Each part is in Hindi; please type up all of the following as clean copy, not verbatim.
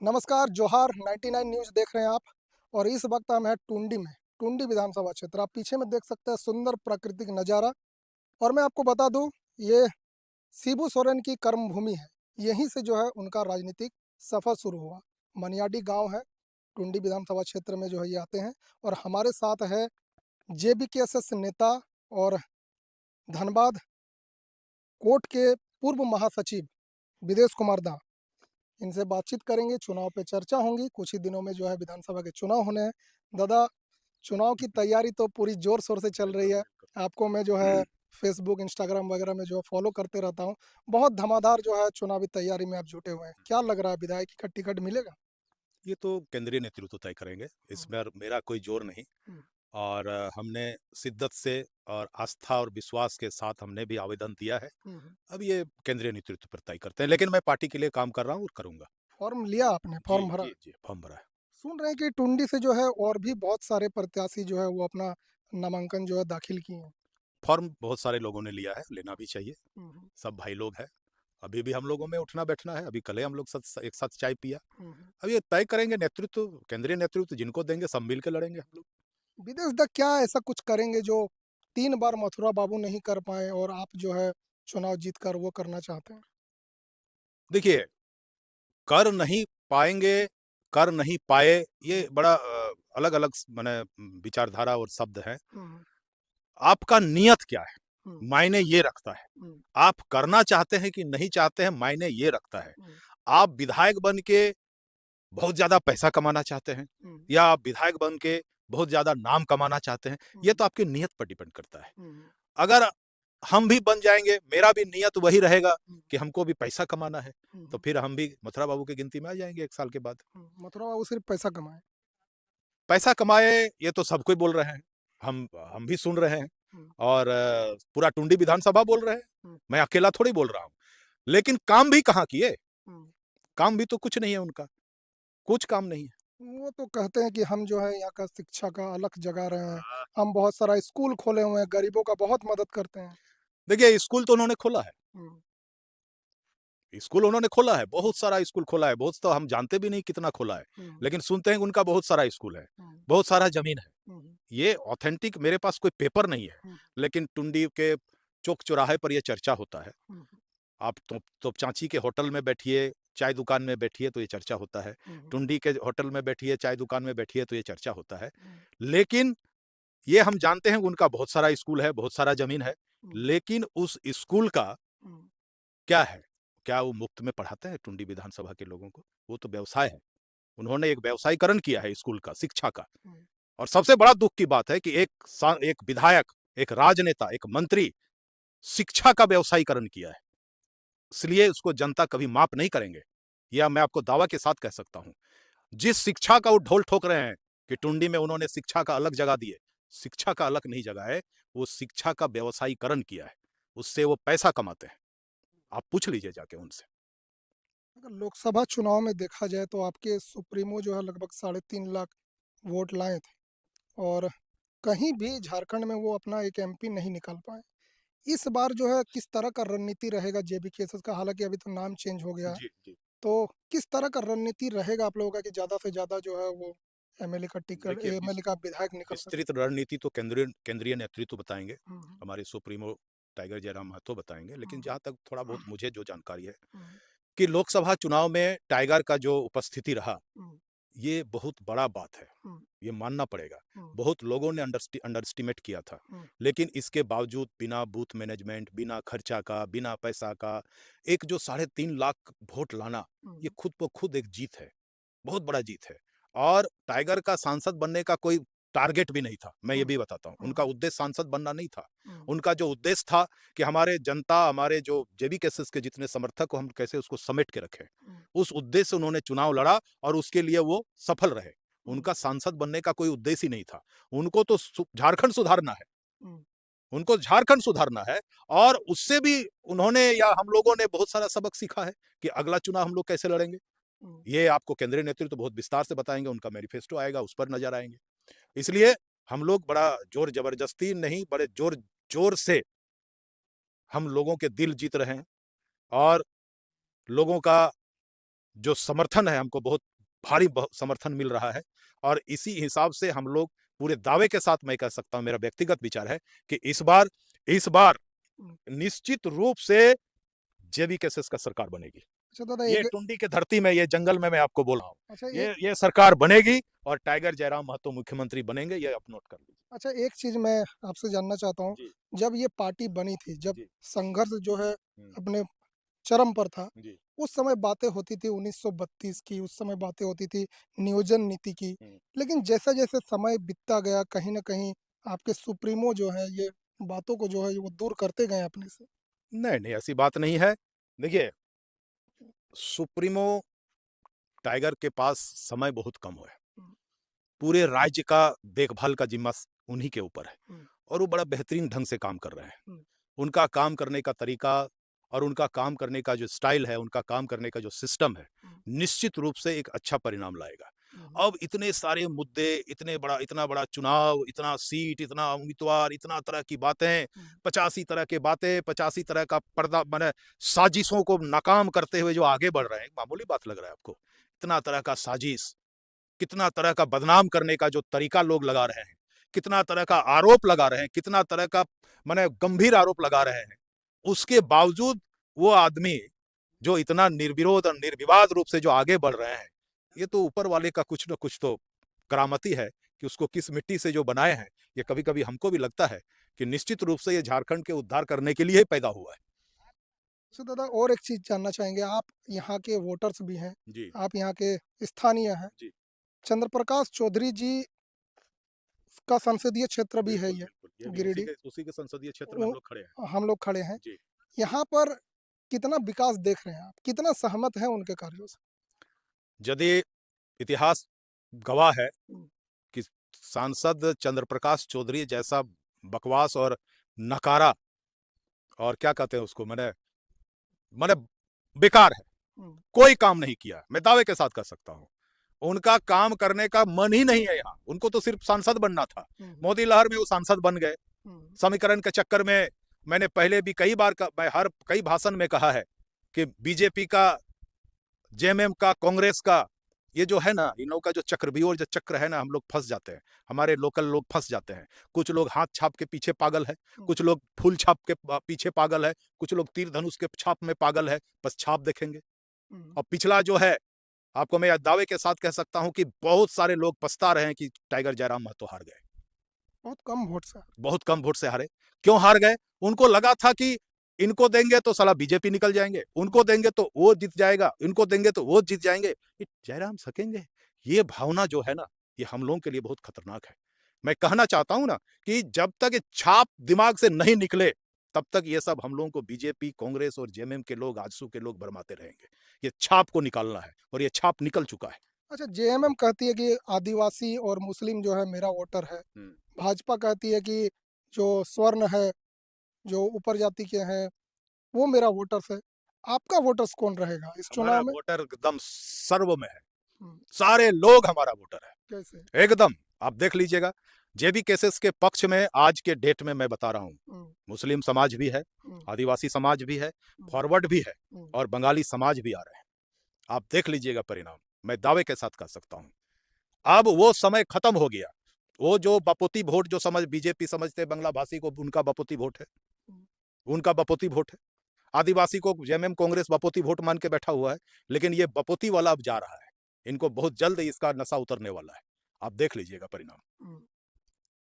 नमस्कार, जोहार 99 न्यूज़ देख रहे हैं आप। और इस वक्त हम हैं टुंडी में, टुंडी विधानसभा क्षेत्र। आप पीछे में देख सकते हैं सुंदर प्राकृतिक नज़ारा। और मैं आपको बता दूं, ये शिबू सोरेन की कर्मभूमि है। यहीं से जो है उनका राजनीतिक सफ़र शुरू हुआ। मनियाडी गांव है, टुंडी विधानसभा क्षेत्र में जो है ये आते हैं। और हमारे साथ है जेबीकेएसएस नेता और धनबाद कोर्ट के पूर्व महासचिव विदेश कुमार दा। इनसे बातचीत करेंगे, चुनाव पे चर्चा होंगी। कुछ ही दिनों में जो है विधानसभा के चुनाव होने हैं। दादा, चुनाव की तैयारी तो पूरी जोर शोर से चल रही बिल्कुल, है। बिल्कुल। आपको मैं जो है फेसबुक, इंस्टाग्राम वगैरह में जो है फॉलो करते रहता हूँ। बहुत धमाधार जो है चुनावी तैयारी में आप जुटे हुए हैं। क्या लग रहा है, विधायक का टिकट मिलेगा? ये तो केंद्रीय नेतृत्व तय करेंगे, हम्म, इसमें मेरा कोई जोर नहीं। हम्म, और हमने शिद्दत से और आस्था और विश्वास के साथ हमने भी आवेदन दिया है। हम्म। अब ये केंद्रीय नेतृत्व पर तय करते हैं, लेकिन मैं पार्टी के लिए काम कर रहा हूँ और करूंगा। फॉर्म लिया आपने? जी फॉर्म भरा? जी जी, फॉर्म भरा है। सुन रहे हैं कि टुंडी से जो है और भी बहुत सारे प्रत्याशी जो है वो अपना नामांकन जो है दाखिल किए हैं। फॉर्म बहुत सारे लोगों ने लिया है, लेना भी चाहिए। हम्म, सब भाई लोग हैं। अभी भी हम लोगों में उठना बैठना है। अभी कल ही हम लोग एक साथ चाय पिया। हम्म। अब ये तय करेंगे नेतृत्व, केंद्रीय नेतृत्व जिनको देंगे सब मिल के लड़ेंगे हम लोग। विदेश दा क्या ऐसा कुछ करेंगे जो 3 बार मथुरा बाबू नहीं कर पाए और आप जो है चुनाव जीत कर वो करना चाहते हैं? देखिए, कर नहीं पाएंगे, कर नहीं पाए, ये हम्म, बड़ा अलग अलग माने विचारधारा और शब्द है। हम्म, आपका नियत क्या है हम्म, मायने ये रखता है। हम्म, आप करना चाहते हैं कि नहीं चाहते हैं मायने ये रखता है। हम्म, आप विधायक बन के बहुत ज्यादा पैसा कमाना चाहते हैं, हम्म, या आप विधायक बन के बहुत ज्यादा नाम कमाना चाहते हैं, ये हम्म, तो आपकी नियत पर डिपेंड करता है। हम्म, अगर हम भी बन जाएंगे, मेरा भी नियत वही रहेगा हम्म, कि हमको भी पैसा कमाना है, तो हम्म, फिर हम भी मथुरा बाबू की गिनती में आ जाएंगे 1 साल के बाद। मथुरा बाबू सिर्फ पैसा कमाए। पैसा कमाए, ये तो सब कोई बोल रहे हैं। हम भी सुन रहे हैं। हम्म, और पूरा टुंडी विधानसभा बोल रहे हैं। हम्म, मैं अकेला थोड़ी बोल रहा हूँ। लेकिन काम भी कहाँ किए? हम्म। काम भी तो कुछ नहीं है उनका। कुछ काम नहीं है। वो तो कहते हैं कि हम जो है यहाँ का शिक्षा का अलख जगा रहे हैं। हम बहुत सारा स्कूल खोले हुए हैं, गरीबों का बहुत मदद करते हैं। देखिए, स्कूल तो उन्होंने खोला है। हम्म, स्कूल उन्होंने खोला है, बहुत सारा स्कूल खोला है। बहुत तो हम जानते भी नहीं कितना खोला है। हम्म, लेकिन सुनते हैं कि उनका बहुत सारा स्कूल है, हम्म, बहुत सारा जमीन है। हम्म, ये ऑथेंटिक मेरे पास कोई पेपर नहीं है। हम्म, लेकिन टुंडी के चौक चौराहे पर यह चर्चा होता है। हम्म, आप तो चाची के होटल में बैठिए, चाय दुकान में बैठिए, तो ये चर्चा होता है। हम्म, टुंडी के होटल में बैठिए, चाय दुकान में बैठिए, तो ये चर्चा होता है। हम्म, लेकिन ये हम जानते हैं उनका बहुत सारा स्कूल है, बहुत सारा जमीन है। हम्म, लेकिन उस स्कूल का हम्म, क्या है? क्या वो मुफ्त में पढ़ाते हैं टुंडी विधानसभा के लोगों को? वो तो व्यवसाय है। उन्होंने एक व्यवसायीकरण किया है स्कूल का, शिक्षा का। हम्म, और सबसे बड़ा दुख की बात है कि एक विधायक, एक राजनेता, एक मंत्री शिक्षा का व्यवसायीकरण किया है। इसलिए उसको जनता कभी माफ नहीं करेंगे। यह मैं आपको दावा के साथ कह सकता हूं। जिस शिक्षा का वो ढोल ठोक रहे हैं कि टुंडी में उन्होंने शिक्षा का अलग जगह दिए, शिक्षा का अलग नहीं जगह है। वो शिक्षा का व्यवसायीकरण किया है। उससे वो पैसा कमाते हैं। आप पूछ लीजिए जाके उनसे। अगर लोकसभा चुनाव में देखा जाए तो आपके सुप्रीमो जो है लगभग 3.5 लाख वोट लाए थे। और कहीं भी झारखंड में वो अपना एक एमपी नहीं निकाल पाए। इस बार जो है किस तरह का रणनीति रहेगा जेबी केसस का? हालांकि अभी तो नाम चेंज हो गया है। जी जी। तो किस तरह का रणनीति रहेगा आप लोगों का कि ज़्यादा से ज़्यादा जो है वो एमएलए का टिकट, देखिए, एमएलए का विधायक निकल सके? विस्तृत रणनीति तो केंद्रीय केंद्रीय नेतृत्व बताएंगे। हम्म, हमारे सुप्रीमो टाइगर जयराम महतो बताएंगे। लेकिन हम्म, जहां तक थोड़ा बहुत मुझे जो जानकारी है हम्म, कि लोकसभा चुनाव में टाइगर का जो उपस्थिति रहा, हम्म, ये बहुत बड़ा बात है। हम्म, ये मानना पड़ेगा। हम्म, बहुत लोगों ने अंडर एस्टिमेट किया था। हम्म, लेकिन इसके बावजूद बिना बूथ मैनेजमेंट, बिना खर्चा का, बिना पैसा का, एक जो 3.5 लाख वोट लाना, ये हम्म, खुद ब खुद एक जीत है। बहुत बड़ा जीत है। और टाइगर का सांसद बनने का कोई टारगेट भी नहीं था। मैं ये हम्म, भी बताता हूँ, उनका हम्म, उद्देश्य सांसद बनना नहीं था। हम्म, उनका जो उद्देश्य था कि हमारे जनता, हमारे जो जेबी केसेस के जितने समर्थक हो, हम कैसे उसको समेट के रखें। हम्म, उस उद्देश्य से उन्होंने चुनाव लड़ा और उसके लिए वो सफल रहे। हम्म, उनका सांसद बनने का कोई उद्देश्य ही नहीं था। उनको तो झारखंड सुधारना है। हम्म, उनको झारखंड सुधारना है। और उससे भी उन्होंने या हम लोगों ने बहुत सारा सबक सीखा है कि अगला चुनाव हम लोग कैसे लड़ेंगे। हम्म, ये आपको केंद्रीय नेतृत्व बहुत विस्तार से बताएंगे। उनका मैनिफेस्टो आएगा, उस पर नजर आएंगे। इसलिए हम लोग बड़ा जोर जबरदस्ती नहीं, बड़े जोर जोर से हम लोगों के दिल जीत रहे हैं। और लोगों का जो समर्थन है हमको बहुत भारी समर्थन मिल रहा है। और इसी हिसाब से हम लोग पूरे दावे के साथ मैं कह सकता हूं, मेरा व्यक्तिगत विचार है कि इस बार निश्चित रूप से जेबी केसेस का सरकार बनेगी। अच्छा दादा ये एक टुंडी के धरती में, ये जंगल में मैं आपको बोल रहा हूँ, अच्छा ये सरकार बनेगी और टाइगर जयराम महतो मुख्यमंत्री बनेंगे, ये आप नोट कर लीजिए। अच्छा एक चीज मैं आपसे जानना चाहता हूँ, जी जब ये पार्टी बनी थी, जब जी संघर्ष जो है हम्म, अपने चरम पर था, जी उस समय बातें होती थी 1932 की, उस समय बातें होती थी नियोजन नीति की। हम्म। लेकिन जैसे-जैसे समय बीतता गया, कहीं न कहीं आपके सुप्रीमो जो है ये बातों को जो है वो दूर करते गए अपने से। नहीं नहीं, ऐसी बात नहीं है। देखिए, सुप्रीमो टाइगर के पास समय बहुत कम है। हुँ, पूरे राज्य का देखभाल का जिम्मा उन्हीं के ऊपर है हुँ, और वो बड़ा बेहतरीन ढंग से काम कर रहे हैं। हुँ, उनका काम करने का तरीका और उनका काम करने का जो स्टाइल है, उनका काम करने का जो सिस्टम है, हुँ, निश्चित रूप से एक अच्छा परिणाम लाएगा। हुँ, अब इतने सारे मुद्दे, इतना बड़ा चुनाव, इतना सीट, इतना उम्मीदवार, इतना तरह की बातें, हुँ, 85 तरह के बातें, 85 तरह का पर्दा माने साजिशों को नाकाम करते हुए जो आगे बढ़ रहे हैं, मामूली बात लग रहा है आपको? इतना तरह का साजिश, कितना तरह का बदनाम करने का जो तरीका लोग लगा रहे हैं, कितना तरह का आरोप लगा रहे हैं, कितना तरह का माने गंभीर आरोप लगा रहे हैं। उसके बावजूद वो आदमी जो इतना निर्विरोध और निर्विवाद रूप से जो आगे बढ़ रहे हैं, ये तो ऊपर वाले का कुछ न कुछ तो करामती है कि उसको किस मिट्टी से जो बनाए हैं। ये कभी-कभी हमको भी लगता है कि निश्चित रूप से ये झारखंड के उद्धार करने के लिए ही पैदा हुआ है। अच्छा दादा और एक चीज़ जानना चाहेंगे, आप यहाँ के वोटर्स भी हैं, जी, आप यहाँ के स्थानीय हैं। जी। चंद्र प्रकाश चौधरी जी का संसदीय क्षेत्र भी है बिल्कुल, ये, बिल्कुल। ये भी गिरिडीह। उसी के संसदीय क्षेत्र में वो हम लोग खड़े हैं। हम लोग खड़े हैं। जी। यहाँ पर कितना विकास देख रहे हैं आप? कितना सहमत हैं उनके कार्यों से? यदि इतिहास गवाह है हुँ, कि सांसद चंद्र प्रकाश चौधरी जैसा बकवास और नकारा और क्या कहते हैं उसको, मैंने मैंने बेकार है, हुँ, कोई काम नहीं किया, मैं दावे के साथ कह सकता हूं। उनका काम करने का मन ही नहीं है यहाँ, उनको तो सिर्फ सांसद बनना था। हुँ, हुँ, मोदी लहर में वो सांसद बन गए। हुँ, समीकरण के चक्कर में मैंने पहले भी कई बार मैं हर कई भाषण में कहा है कि बीजेपी का, जेएमएम का, कांग्रेस का, ये जो है ना, इन लोगों का जो चक्रव्यूह, जो चक्र है ना, हम लोग फंस जाते हैं। हमारे लोकल लोग फंस जाते हैं। कुछ लोग हाथ छाप के पीछे पागल है, हुँ, कुछ लोग फूल छाप के पीछे पागल है, कुछ लोग तीर धनुष के छाप में पागल है, बस छाप देखेंगे। हुँ। और पिछला जो है, आपको मैं दावे के साथ कह सकता हूं कि बहुत सारे लोग पछता रहे हैं कि टाइगर जयराम महतो हार गए। बहुत कम वोट से। बहुत कम वोट से हारे। क्यों हार गए? उनको लगा था कि इनको देंगे तो साला बीजेपी निकल जाएंगे, हुँ, उनको देंगे तो वो जीत जाएगा, इनको देंगे तो वो जीत जाएंगे, ये जयराम सकेंगे? ये भावना जो है ना, ये हम लोगों के लिए बहुत खतरनाक है। मैं कहना चाहता हूं ना कि जब तक ये छाप दिमाग से नहीं निकले, तब तक ये सब हम लोगों को बीजेपी, कांग्रेस और जेएमएम के लोग, आजसू के लोग भरमाते रहेंगे। ये छाप को निकालना है और ये छाप निकल चुका है। अच्छा जेएमएम कहती है कि आदिवासी और मुस्लिम जो है मेरा वोटर है। हम्म। भाजपा कहती है कि जो स्वर्ण है, जो ऊपर जाति के हैं, वो मेरा वोटर्स है। आपका वोटर्स कौन रहेगा इस हमारा चुनाव में? वोटर एकदम सर्व में है। हुँ, सारे लोग हमारा वोटर है। कैसे? एकदम, आप देख लीजिएगा। जेबी केसेस के पक्ष में आज के डेट में मैं बता रहा हूं, हुँ, मुस्लिम समाज भी है, हुँ, आदिवासी समाज भी है, हुँ, फॉरवर्ड भी है हुँ, और बंगाली समाज भी आ रहे हैं। आप देख लीजिएगा परिणाम, मैं दावे के साथ कह सकता हूं। अब वो समय खत्म हो गया। वो जो बपोती वोट जो समझ बीजेपी समझते बंगला भाषी को, उनका बपोती वोट है, हुँ। उनका बपोती वोट है। आदिवासी को जेएमएम कांग्रेस बपोती वोट मान के बैठा हुआ है, लेकिन ये बपोती वाला अब जा रहा है। इनको बहुत जल्द इसका नशा उतरने वाला है। आप देख लीजिएगा परिणाम। हुँ।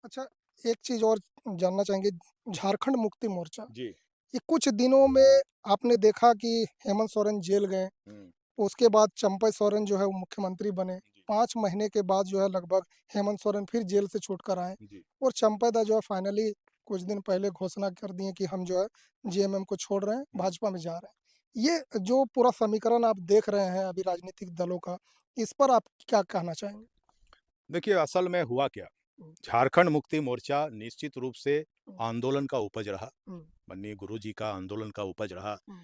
अच्छा एक चीज़ और जानना चाहेंगे, झारखंड मुक्ति मोर्चा, जी। ये कुछ दिनों में आपने देखा कि हेमंत सोरेन जेल गए, हम्म। उसके बाद चंपई सोरेन जो है वो मुख्यमंत्री बने। जी 5 महीने के बाद जो है लगभग हेमंत सोरेन फिर जेल से छूट कर आए जी और चंपैदा जो है फाइनली कुछ दिन पहले घोषणा कर दिए कि हम जो है जेएमएम को छोड़ रहे हैं, हम्म। भाजपा में जा रहे हैं। ये जो पूरा समीकरण आप देख रहे हैं अभी राजनीतिक दलों का, इस पर आप क्या कहना चाहेंगे? देखिए, असल में हुआ क्या, हुँ, झारखंड मुक्ति मोर्चा निश्चित रूप से हुँ, आंदोलन का उपज रहा। हुँ, माननीय गुरु जी का आंदोलन का उपज रहा। हुँ,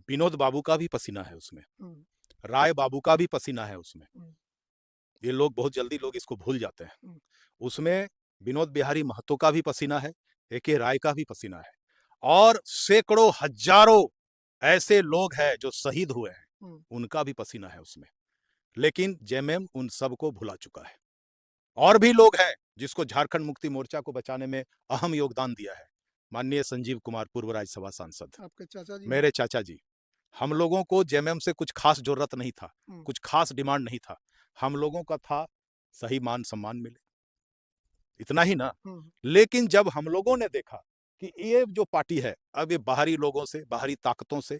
विनोद बाबू का भी पसीना है उसमें, हुँ, राय बाबू का भी पसीना है उसमें। हुँ, ये लोग बहुत जल्दी लोग इसको भूल जाते हैं। हुँ, उसमें विनोद बिहारी महतो का भी पसीना है, एके राय का भी पसीना है और सैकड़ों हजारों ऐसे लोग हैं जो शहीद हुए हैं। उनका भी पसीना है उसमें, लेकिन जेएमएम उन सबको भुला चुका है। और भी लोग हैं जिसको झारखंड मुक्ति मोर्चा को बचाने में अहम योगदान दिया है। माननीय संजीव कुमार, पूर्व राज्यसभा सांसद, आपके चाचा जी। मेरे चाचा जी। हम लोगों को जेएमएम से कुछ खास जरूरत नहीं था, कुछ खास डिमांड नहीं था। हम लोगों का था सही मान सम्मान मिले, इतना ही ना। लेकिन जब हम लोगों ने देखा कि ये जो पार्टी है अब ये बाहरी लोगों से, बाहरी ताकतों से,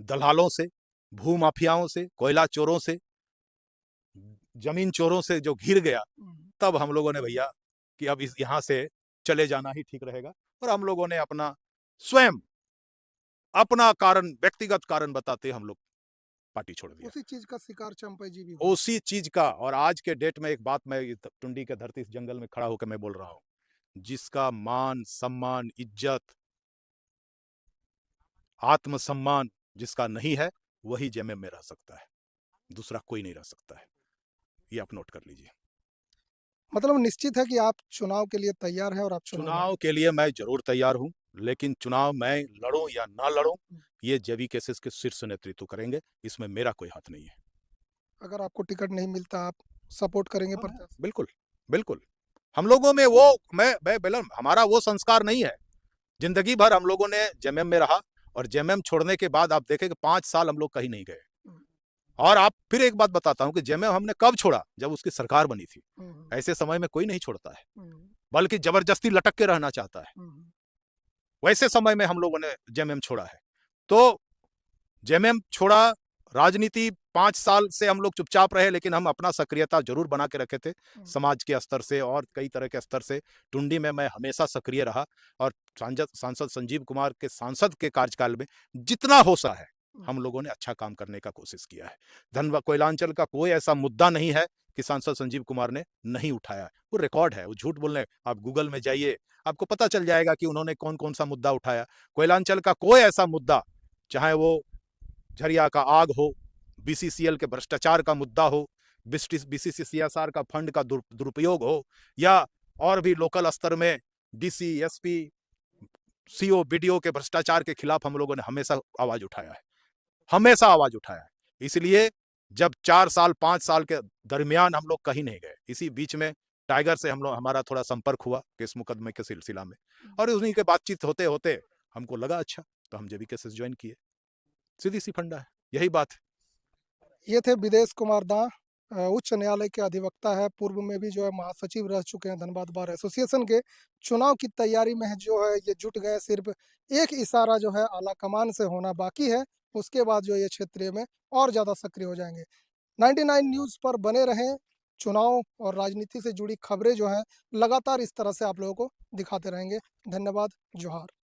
दलालों से, भूमाफियाओं से, कोयला चोरों से, जमीन चोरों से जो घिर गया, तब हम लोगों ने भैया कि अब इस यहां से चले जाना ही ठीक रहेगा। और हम लोगों ने अपना स्वयं अपना कारण, व्यक्तिगत कारण बताते हम लोग पार्टी छोड़ दिया। उसी चीज का शिकार चंपई जी भी हुए। उसी चीज का। और आज के डेट में एक बात मैं टुंडी के धरती इस जंगल में खड़ा होकर मैं बोल रहा हूं, जिसका मान सम्मान, इज्जत, आत्मसम्मान जिसका नहीं है, वही जेएमएम में रह सकता है, दूसरा कोई नहीं रह सकता है। ये आप नोट कर लीजिए। मतलब निश्चित है कि आप चुनाव के लिए तैयार हैं और आप चुनाव के लिए मैं जरूर तैयार हूं, लेकिन चुनाव मैं लड़ूं या ना लड़ूं, ये जेवी केसेस के शीर्ष नेतृत्व करेंगे, इसमें मेरा कोई हाथ नहीं है। अगर आपको टिकट नहीं मिलता आप सपोर्ट करेंगे हाँ, प्रत्याशी? बिल्कुल बिल्कुल। हम लोगों में वो मैं बेलम हमारा वो संस्कार नहीं है। जिंदगी भर हम लोगों ने जेएमएम में रहा, और जेएमएम छोड़ने के बाद आप देखें कि 5 साल हम लोग कहीं नहीं गए। और आप फिर एक बात बताता हूं कि जेएमएम हमने कब छोड़ा, जब उसकी सरकार बनी थी। ऐसे समय में कोई नहीं छोड़ता है, बल्कि जबरदस्ती लटक के रहना चाहता है। वैसे समय में हम लोगों ने जेएमएम छोड़ा है। तो जेएमएम छोड़ा, राजनीति 5 साल से हम लोग चुपचाप रहे, लेकिन हम अपना सक्रियता जरूर बना के रखे थे, समाज के स्तर से और कई तरह के स्तर से। टुंडी में मैं हमेशा सक्रिय रहा, और सांसद संजीव कुमार के सांसद के कार्यकाल में जितना हो सका है हम लोगों ने अच्छा काम करने का कोशिश किया है। धनबाद कोयलांचल का कोई ऐसा मुद्दा नहीं है कि सांसद संजीव कुमार ने नहीं उठाया। वो रिकॉर्ड है, वो झूठ बोलने, आप गूगल में जाइए, आपको पता चल जाएगा कि उन्होंने कौन कौन सा मुद्दा उठाया। कोयलांचल का कोई ऐसा मुद्दा, चाहे वो झरिया का आग हो, बीसीसीएल के भ्रष्टाचार का मुद्दा हो, बीसीसीएसआर का फंड का दुरुपयोग हो, या और भी लोकल स्तर में डीसी, एसपी, सीओ, बीडीओ के भ्रष्टाचार के खिलाफ हम लोगों ने हमेशा आवाज उठाया है, हमेशा आवाज उठाया है। इसलिए जब 4 साल 5 साल के दरमियान हम लोग कहीं नहीं गए। इसी बीच में टाइगर से हम लोग, हमारा थोड़ा संपर्क हुआ केस मुकदमे के सिलसिला में, और उन्हीं के बातचीत होते होते हमको लगा अच्छा, तो हम जेबी केसेस ज्वाइन किए। सीधी सी फंडा है, यही बात है। ये थे विदेश कुमार दा, उच्च न्यायालय के अधिवक्ता है, पूर्व में भी जो है महासचिव रह चुके हैं धनबाद बार एसोसिएशन के। चुनाव की तैयारी में जो है ये जुट गए, सिर्फ एक इशारा जो है आला कमान से होना बाकी है, उसके बाद जो ये क्षेत्रीय में और ज़्यादा सक्रिय हो जाएंगे। 99 न्यूज़ पर बने रहें। चुनाव और राजनीति से जुड़ी खबरें जो हैं लगातार इस तरह से आप लोगों को दिखाते रहेंगे। धन्यवाद, जोहार।